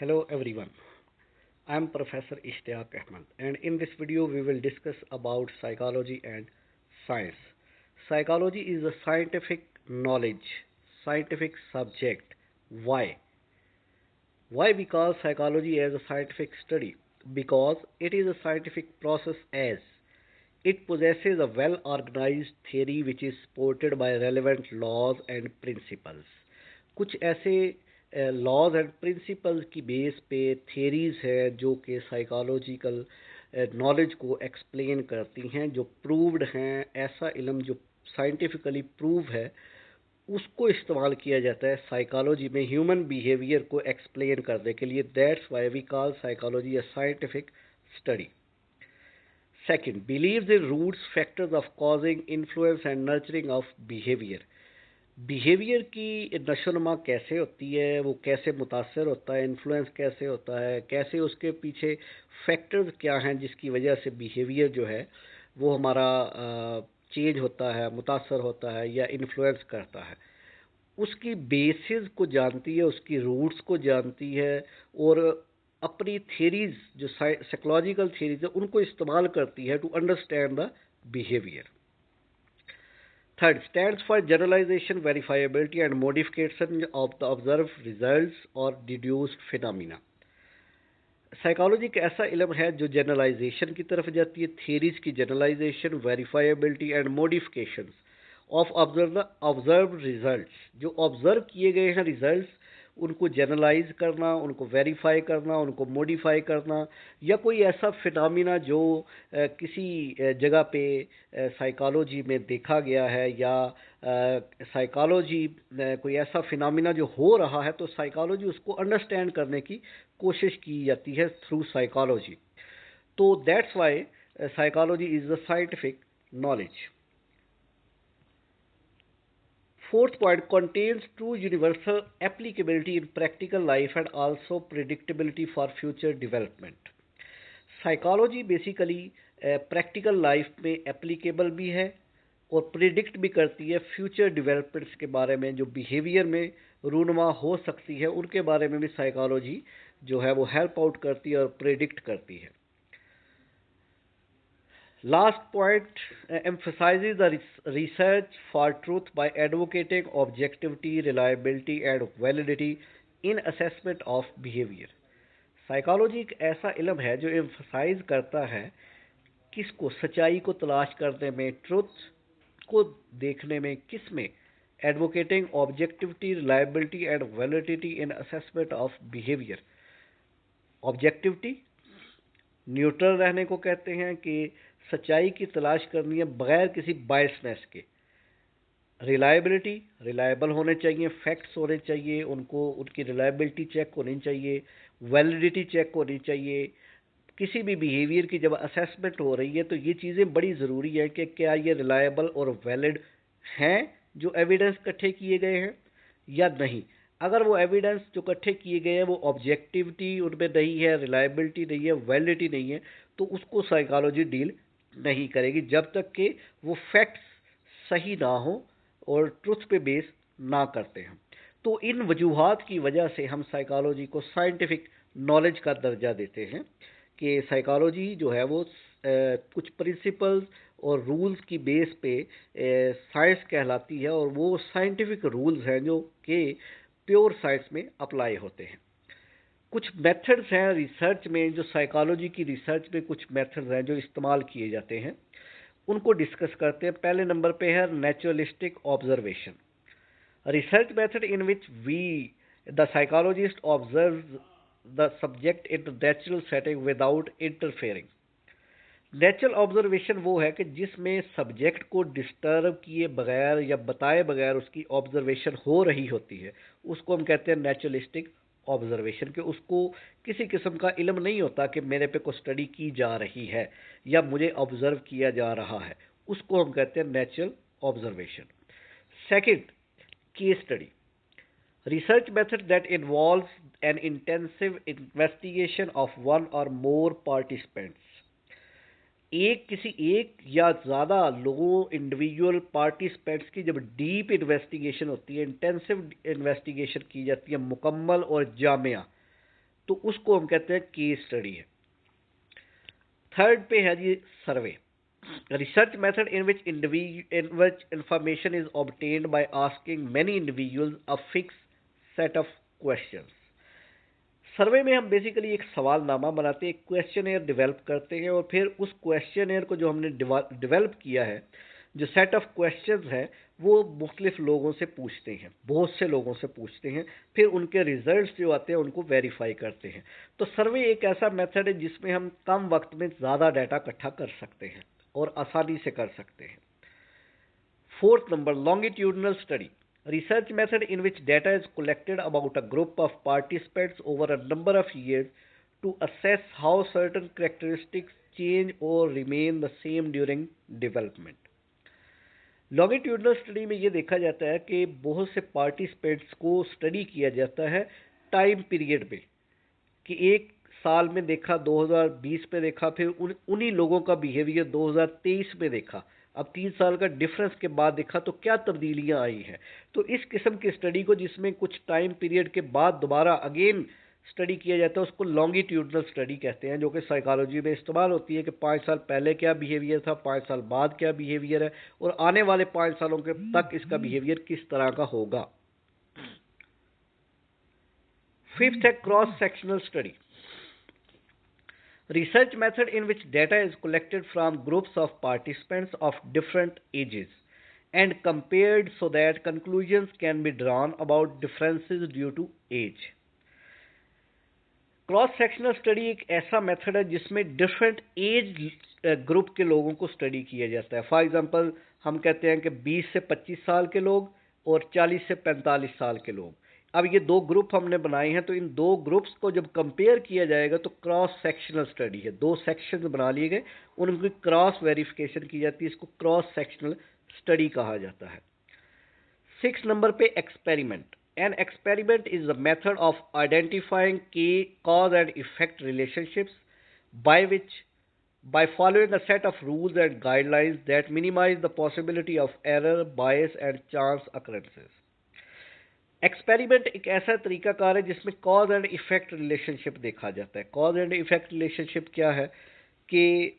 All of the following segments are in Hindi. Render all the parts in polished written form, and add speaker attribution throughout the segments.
Speaker 1: Hello everyone, I am Professor Ishtiyaq Ahmed and in this video we will discuss about psychology and science. Psychology is a scientific knowledge, scientific subject. Why? Why we call psychology as a scientific study? Because it is a scientific process as it possesses a well organized theory which is supported by relevant laws and principles. कुछ ऐसे लॉज एंड प्रिंसिपल्स की बेस पे थेरीज है जो कि साइकोलॉजिकल नॉलेज को एक्सप्लेन करती हैं, जो प्रूव्ड हैं। ऐसा इल्म जो साइंटिफिकली प्रूव है उसको इस्तेमाल किया जाता है साइकोलॉजी में ह्यूमन बिहेवियर को एक्सप्लेन करने के लिए। That's why we call psychology a scientific study. Second, believes in roots, factors of causing, influence and nurturing of behavior. Behaviour की नशोनुमा कैसे होती है, वो कैसे मुतासर होता है, इन्फ्लुएंस कैसे होता है, कैसे उसके पीछे फैक्टर्स क्या हैं जिसकी वजह से बिहेवियर जो है वो हमारा चेंज होता है, मुतासर होता है या इन्फ्लुएंस करता है, उसकी बेसिस को जानती है, उसकी रूट्स को जानती है और अपनी थेरीज जो साइकोलॉजिकल थेरीज है उनको इस्तेमाल करती है to understand the behaviour. Third, stands for generalization, verifiability and modification of the observe results और डिड्यूस्ड फिनोमिना। साइकोलॉजी एक ऐसा इल्म है जो जनरलाइजेशन की तरफ जाती है, थेरीज की generalization, verifiability and modification of observe results, जो ऑब्जर्व किए गए हैं रिजल्ट्स उनको जनरलाइज करना, उनको वेरीफाई करना, उनको मॉडिफाई करना, या कोई ऐसा फिनोमिना जो किसी जगह पे साइकोलॉजी में देखा गया है या साइकोलॉजी कोई ऐसा फिनोमिना जो हो रहा है तो साइकोलॉजी उसको अंडरस्टैंड करने की कोशिश की जाती है थ्रू साइकोलॉजी। तो that's why psychology is the scientific knowledge. Fourth point, contains true universal applicability in practical life and also predictability for future development. Psychology basically practical life में एप्लीकेबल भी है और प्रिडिक्ट भी करती है फ्यूचर डेवलपमेंट्स के बारे में, जो बिहेवियर में रूनुमा हो सकती है उनके बारे में भी साइकोलॉजी जो है वो हेल्प आउट करती है और प्रिडिक्ट करती है। Last point, emphasizes the research for truth by advocating objectivity, reliability and validity in assessment of behavior. Psychology एक ऐसा इल्म है जो एम्फसाइज करता है किसको, सच्चाई को तलाश करने में, ट्रुथ को देखने में, किस में, advocating objectivity, reliability and validity in assessment of behaviour. Objectivity neutral रहने को कहते हैं कि सच्चाई की तलाश करनी है बगैर किसी बायसनेस के। रिलायबिलिटी, रिलायबल होने चाहिए, फैक्ट्स होने चाहिए, उनको उनकी रिलायबिलिटी चेक होनी चाहिए, वैलिडिटी चेक होनी चाहिए। किसी भी बिहेवियर की जब असेसमेंट हो रही है तो ये चीज़ें बड़ी ज़रूरी है कि क्या ये रिलायबल और वैलिड हैं जो एविडेंस इकट्ठे किए गए हैं या नहीं। अगर वो एविडेंस जो इकट्ठे किए गए हैं वो ऑब्जेक्टिविटी उनमें नहीं है, रिलायबिलिटी नहीं है, वैलिडिटी नहीं है, तो उसको साइकोलॉजी डील नहीं करेगी जब तक कि वो फैक्ट्स सही ना हो और ट्रुथ पे बेस ना करते हैं। तो इन वजूहात की वजह से हम साइकोलॉजी को साइंटिफिक नॉलेज का दर्जा देते हैं कि साइकोलॉजी जो है वो कुछ प्रिंसिपल्स और रूल्स की बेस पे साइंस कहलाती है और वो साइंटिफिक रूल्स हैं जो कि प्योर साइंस में अप्लाई होते हैं। कुछ मेथड्स हैं रिसर्च में, जो साइकोलॉजी की रिसर्च में कुछ मेथड्स हैं जो इस्तेमाल किए जाते हैं, उनको डिस्कस करते हैं। पहले नंबर पे है naturalistic observation, research method in which we the psychologist observe the subject in natural setting without interfering. Natural observation वो है कि जिसमें सब्जेक्ट को डिस्टर्ब किए बगैर या बताए बगैर उसकी ऑब्जर्वेशन हो रही होती है, उसको हम कहते हैं नेचुरलिस्टिक ऑब्जर्वेशन। कि उसको किसी किस्म का इल्म नहीं होता कि मेरे पे कोई स्टडी की जा रही है या मुझे ऑब्जर्व किया जा रहा है, उसको हम कहते हैं natural observation. Second, case study, research method that involves N intensive investigation of one और मोर पार्टिसिपेंट्स। किसी एक या ज़्यादा लोगों, इंडिविजुअल पार्टिसिपेंट्स की जब डीप इन्वेस्टिगेशन होती है, इंटेंसिव इन्वेस्टिगेशन की जाती है, मुकम्मल और जामिया, तो उसको हम कहते हैं केस स्टडी है। थर्ड पे है जी survey, research method in which information is obtained by asking many individuals a fix set of questions. Survey में हम बेसिकली एक सवालनामा बनाते हैं, एक क्वेश्चनेयर डेवलप करते हैं और फिर उस क्वेश्चनेयर को जो हमने डेवलप किया है, जो सेट ऑफ क्वेश्चंस है, वो मुख्तलिफ लोगों से पूछते हैं, बहुत से लोगों से पूछते हैं, फिर उनके रिजल्ट्स जो आते हैं उनको वेरीफाई करते हैं। तो सर्वे एक ऐसा मेथड है जिसमें हम कम वक्त में ज़्यादा डाटा इकट्ठा कर सकते हैं और आसानी से कर सकते हैं। Fourth number, longitudinal study, research method in which data is collected about a group of participants over a number of years to assess how certain characteristics change or remain the same during development. Longitudinal study में ये देखा जाता है कि बहुत से पार्टिसिपेंट्स को स्टडी किया जाता है टाइम पीरियड पे, कि एक साल में देखा, 2020 में देखा, फिर उन्हीं लोगों का बिहेवियर 2023 में देखा, अब 3 साल का डिफरेंस के बाद देखा तो क्या तब्दीलियां आई हैं। तो इस किस्म की स्टडी को, जिसमें कुछ टाइम पीरियड के बाद दोबारा अगेन स्टडी किया जाता है, उसको लॉन्गिट्यूडनल स्टडी कहते हैं, जो कि साइकोलॉजी में इस्तेमाल होती है कि 5 साल पहले क्या बिहेवियर था, 5 साल बाद क्या बिहेवियर है, और आने वाले 5 सालों के तक इसका बिहेवियर किस तरह का होगा। फिफ्थ है cross sectional study, research method in which data is collected from groups of participants of different ages and compared so that conclusions can be drawn about differences due to age. Cross sectional study एक ऐसा मेथड है जिसमें डिफरेंट एज ग्रुप के लोगों को स्टडी किया जाता है। फॉर एग्जांपल हम कहते हैं कि 20 से 25 साल के लोग और 40 से 45 साल के लोग। अब ये दो ग्रुप हमने बनाए हैं, तो इन दो ग्रुप्स को जब कंपेयर किया जाएगा तो क्रॉस सेक्शनल स्टडी है। दो सेक्शंस बना लिए गए, उनकी क्रॉस वेरिफिकेशन की जाती है, इसको क्रॉस सेक्शनल स्टडी कहा जाता है। 6 नंबर पे experiment, an experiment is the method of identifying key cause and effect relationships by following a set of rules and guidelines that minimize the possibility of error, bias and chance occurrences. Experiment एक ऐसा तरीकाकार है जिसमें कॉज एंड इफेक्ट रिलेशनशिप देखा जाता है। कॉज एंड इफेक्ट रिलेशनशिप क्या है कि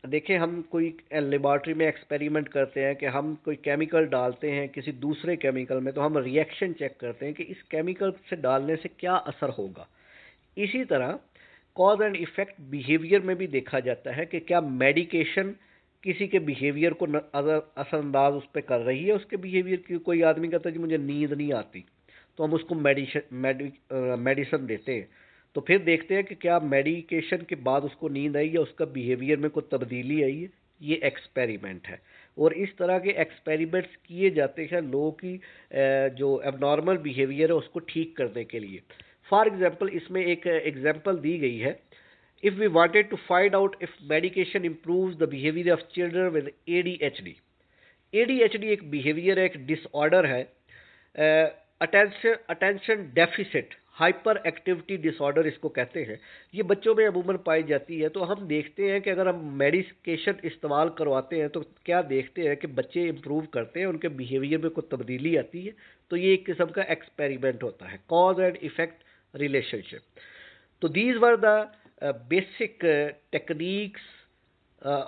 Speaker 1: देखें, हम कोई लेबॉर्ट्री में एक्सपेरिमेंट करते हैं कि हम कोई केमिकल डालते हैं किसी दूसरे केमिकल में, तो हम रिएक्शन चेक करते हैं कि इस केमिकल से डालने से क्या असर होगा। इसी तरह कॉज एंड इफेक्ट बिहेवियर में भी देखा जाता है कि क्या मेडिकेशन किसी के बिहेवियर को असरअंदाज उस पर कर रही है, उसके बिहेवियर की। कोई आदमी कहता है कि मुझे नींद नहीं आती, तो हम उसको मेडिसिन देते हैं, तो फिर देखते हैं कि क्या मेडिकेशन के बाद उसको नींद आई या उसका बिहेवियर में कोई तब्दीली आई है। ये एक्सपेरिमेंट है, और इस तरह के एक्सपेरिमेंट्स किए जाते हैं लोगों की जो एबनॉर्मल बिहेवियर है उसको ठीक करने के लिए। फॉर एग्जांपल, इसमें एक एग्जांपल दी गई है, if we wanted to find out if medication improves the behaviour of children with ADHD. ADHD एक बिहेवियर है, एक डिसऑर्डर है, attention deficit hyper activity disorder इसको कहते हैं। ये बच्चों में अमूमन पाई जाती है। तो हम देखते हैं कि अगर हम मेडिकेशन इस्तेमाल करवाते हैं तो क्या देखते हैं कि बच्चे इम्प्रूव करते हैं, उनके बिहेवियर में कोई तब्दीली आती है। तो ये एक किस्म का एक्सपेरिमेंट होता है, कॉज एंड इफेक्ट रिलेशनशिप। तो these were the basic techniques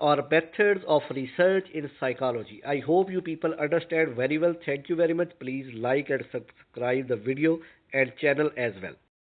Speaker 1: or methods of research in psychology. I hope you people understand very well. Thank you very much. Please like and subscribe the video and channel as well.